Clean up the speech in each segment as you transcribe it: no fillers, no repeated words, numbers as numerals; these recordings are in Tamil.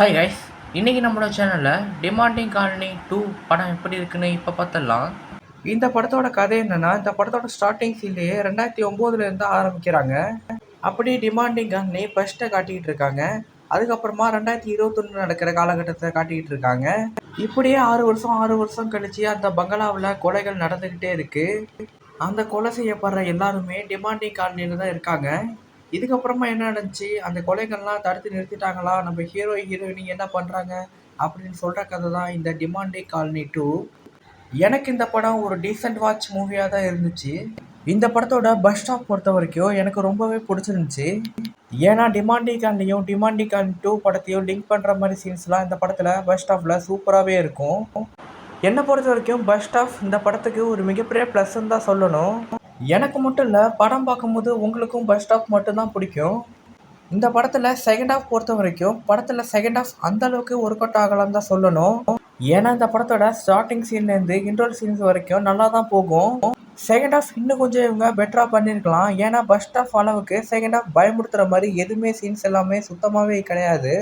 ஹாய் கைஸ், இன்னைக்கு நம்மளோட சேனலில் டிமாண்டிங் காலனி 2 படம் எப்படி இருக்குன்னு இப்போ பார்த்துடலாம். இந்த படத்தோட கதை என்னன்னா, இந்த படத்தோட ஸ்டார்டிங் சீன்லேயே 2009 ஆரம்பிக்கிறாங்க. அப்படி டிமாண்டிங் காலனி ஃபர்ஸ்ட்டை காட்டிக்கிட்டு இருக்காங்க. அதுக்கப்புறமா 2021 நடக்கிற காலகட்டத்தை காட்டிக்கிட்டு இருக்காங்க. இப்படியே 6 வருஷம் கழிச்சு அந்த பங்களாவில் கொலைகள் நடந்துக்கிட்டே இருக்கு. அந்த கொலை செய்யப்படுற எல்லாருமே டிமாண்டிங் காலனியில் தான் இருக்காங்க. இதுக்கப்புறமா என்ன நடந்துச்சு, அந்த கொலைகள்லாம் தடுத்து நிறுத்திட்டாங்களா, நம்ம ஹீரோயினி என்ன பண்ணுறாங்க அப்படின்னு சொல்கிற கதை தான் இந்த டிமாண்டிங் காலனி 2. எனக்கு இந்த படம் ஒரு டீசென்ட் வாட்ச் மூவியாக தான் இருந்துச்சு. இந்த படத்தோட பஸ் ஸ்டாப் பொறுத்த வரைக்கும் எனக்கு ரொம்பவே பிடிச்சிருந்துச்சு. ஏன்னா டிமாண்டிங் காலனியும் டிமாண்டிங் காலனி 2 படத்தையும் லிங்க் பண்ணுற மாதிரி சீன்ஸ்லாம் இந்த படத்தில் பஸ் ஸ்டாப்பில் சூப்பராகவே இருக்கும். என்னை பொறுத்த வரைக்கும் பஸ் ஸ்டாப் இந்த படத்துக்கு ஒரு மிகப்பெரிய ப்ளஸ்ன்னு தான் சொல்லணும். எனக்கு மட்டும் இல்லை, படம் பார்க்கும்போது உங்களுக்கும் பஸ் ஸ்டாப் மட்டும்தான் பிடிக்கும். இந்த படத்தில் செகண்ட் ஹாஃப் பொறுத்த வரைக்கும் படத்தில் செகண்ட் ஹாஃப் அந்த அளவுக்கு ஒர்க் அவுட் ஆகலான்னு தான் சொல்லணும். ஏன்னா இந்த படத்தோட ஸ்டார்டிங் சீன்லேருந்து இன்ட்ரோல் சீன்ஸ் வரைக்கும் நல்லா தான் போகும். செகண்ட் ஹாஃப் இன்னும் கொஞ்சம் இவங்க பெட்டராக பண்ணியிருக்கலாம். ஏன்னா பஸ் ஸ்டாப் அளவுக்கு செகண்ட் ஹாஃப் பயமுறுத்துகிற மாதிரி எதுவுமே சீன்ஸ் எல்லாமே சுத்தமாகவே கிடையாது.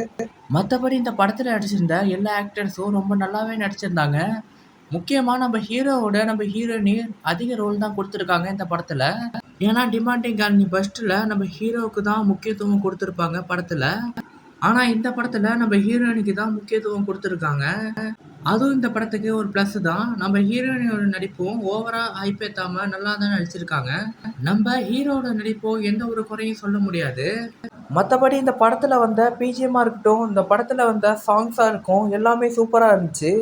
மற்றபடி இந்த படத்தில் நடிச்சிருந்த எல்லா ஆக்டர்ஸும் ரொம்ப நல்லாவே நடிச்சிருந்தாங்க. முக்கியமாக நம்ம ஹீரோயினி அதிக ரோல் தான் கொடுத்துருக்காங்க இந்த படத்தில். ஏன்னா டிமாண்டிங் காலனி ஃபர்ஸ்ட்டில் நம்ம ஹீரோவுக்கு தான் முக்கியத்துவம் கொடுத்துருப்பாங்க படத்தில். ஆனால் இந்த படத்தில் நம்ம ஹீரோயினிக்கு தான் முக்கியத்துவம் கொடுத்துருக்காங்க. அதுவும் இந்த படத்துக்கு ஒரு ப்ளஸ் தான். நம்ம ஹீரோயினோட நடிப்பும் ஓவராக ஹைப்பேத்தாமல் நல்லா தான் நடிச்சிருக்காங்க. நம்ம ஹீரோட நடிப்பும் எந்த ஒரு குறையும் சொல்ல முடியாது. மற்றபடி இந்த படத்தில் வந்த பிஜிஎம்மாக இருக்கட்டும், இந்த படத்தில் வந்த சாங்ஸாக இருக்கும், எல்லாமே சூப்பராக இருந்துச்சு.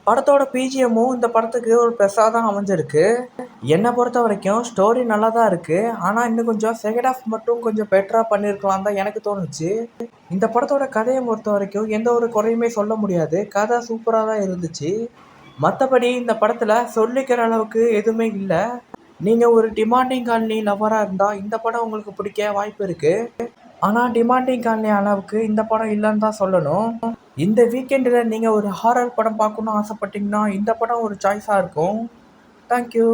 படத்தோட பிஜிஎம்மும் இந்த படத்துக்கு ஒரு ப்ளஸ்ஸாக தான் அமைஞ்சிருக்கு. என்னை பொறுத்த வரைக்கும் ஸ்டோரி நல்லா தான் இருக்குது. ஆனால் இன்னும் கொஞ்சம் செகண்ட் ஹாஃப் மட்டும் கொஞ்சம் பெட்டராக பண்ணியிருக்கலாம் தான் எனக்கு தோணுச்சு. இந்த படத்தோட கதையை பொறுத்த வரைக்கும் எந்த ஒரு குறையுமே சொல்ல முடியாது. கதை சூப்பராக தான் இருந்துச்சு. மற்றபடி இந்த படத்தில் சொல்லிக்கிற அளவுக்கு எதுவுமே இல்லை. நீங்கள் ஒரு டிமாண்டிங் காலனி லவராக இருந்தால் இந்த படம் உங்களுக்கு பிடிக்க வாய்ப்பு இருக்குது. ஆனால் டிமாண்டிங் காலனி அளவுக்கு இந்த படம் இல்லைன்னு தான் சொல்லணும். இந்த வீக்கெண்டில் நீங்கள் ஒரு ஹாரர் படம் பார்க்கணுன்னு ஆசைப்பட்டீங்கன்னா இந்த படம் ஒரு சாய்ஸாக இருக்கும். தேங்க்யூ.